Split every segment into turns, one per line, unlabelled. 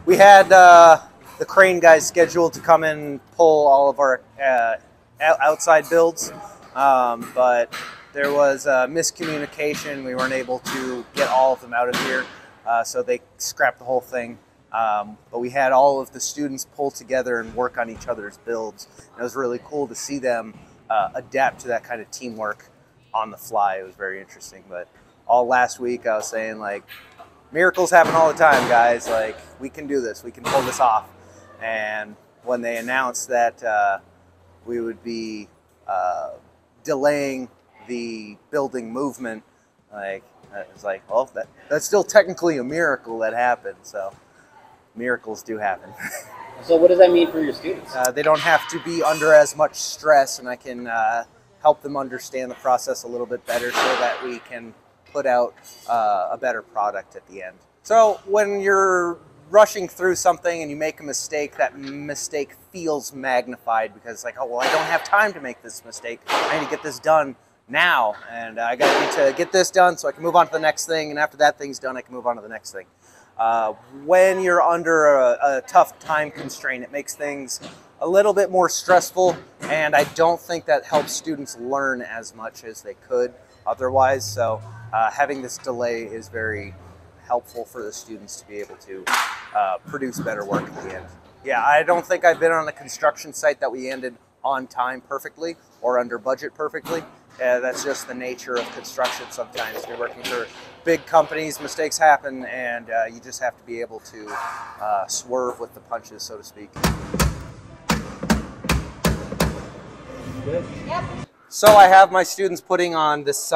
We had the crane guys scheduled to come in and pull all of our outside builds, but there was miscommunication. We weren't able to get all of them out of here, so they scrapped the whole thing. But we had all of the students pull together and work on each other's builds. And it was really cool to see them adapt to that kind of teamwork on the fly. It was very interesting. But all last week I was saying, like, miracles happen all the time, guys. Like, we can do this. We can pull this off. And when they announced that we would be delaying the building movement, like, it's like, well, that's still technically a miracle that happened. So miracles do happen.
So what does that mean for your students?
They don't have to be under as much stress, and I can help them understand the process a little bit better so that we can put out a better product at the end. So when you're rushing through something and you make a mistake, that mistake feels magnified because it's like, oh, well, I don't have time to make this mistake. I need to get this done now, and I need to get this done so I can move on to the next thing, and after that thing's done, I can move on to the next thing. When you're under a tough time constraint, it makes things a little bit more stressful, and I don't think that helps students learn as much as they could otherwise. So having this delay is very helpful for the students to be able to produce better work at the end. Yeah, I don't think I've been on a construction site that we ended on time perfectly or under budget perfectly. That's just the nature of construction sometimes. You're working for big companies, mistakes happen, and you just have to be able to swerve with the punches, so to speak.
Good.
Yep.
So I have my students putting on this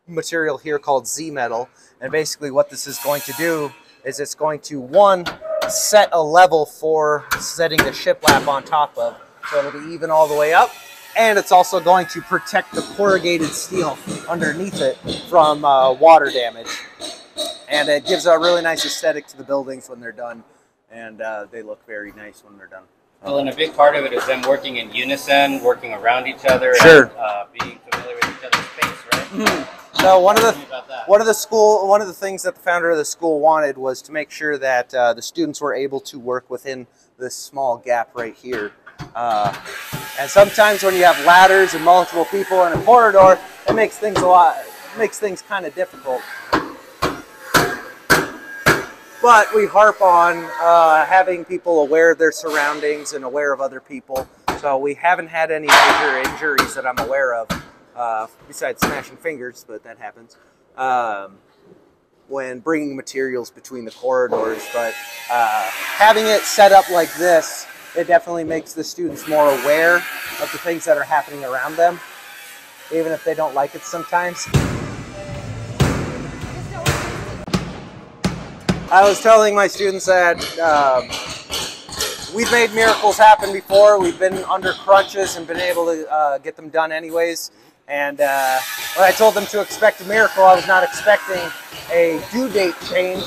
material here called Z-metal, and basically what this is going to do is it's going to, one, set a level for setting the shiplap on top of, so it'll be even all the way up, and it's also going to protect the corrugated steel underneath it from water damage, and it gives a really nice aesthetic to the buildings when they're done, and they look very nice when they're done.
Well, and a big part of it is them working in unison, working around each other,
Sure.
and being familiar with each other's space, right?
Mm-hmm. So one of the things that the founder of the school wanted was to make sure that the students were able to work within this small gap right here. And sometimes when you have ladders and multiple people in a corridor, it makes things kind of difficult. But we harp on having people aware of their surroundings and aware of other people. So we haven't had any major injuries that I'm aware of, besides smashing fingers, but that happens, when bringing materials between the corridors. But having it set up like this, it definitely makes the students more aware of the things that are happening around them, even if they don't like it sometimes. I was telling my students that we've made miracles happen before. We've been under crunches and been able to get them done anyways. And when I told them to expect a miracle, I was not expecting a due date change.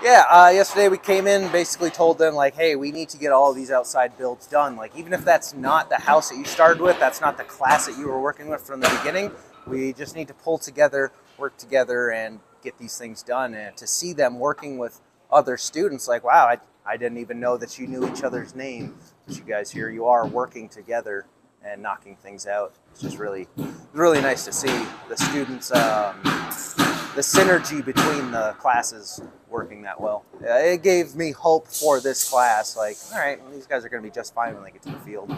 Yeah, yesterday we came in and basically told them, like, hey, we need to get all of these outside builds done. Like, even if that's not the house that you started with, that's not the class that you were working with from the beginning, we just need to pull together, work together, and get these things done. And to see them working with other students, like, wow, I didn't even know that you knew each other's name. But you guys, here you are working together and knocking things out. It's just really nice to see the students, the synergy between the classes working that well. It gave me hope for this class. Like, all right, well, these guys are going to be just fine when they get to the field.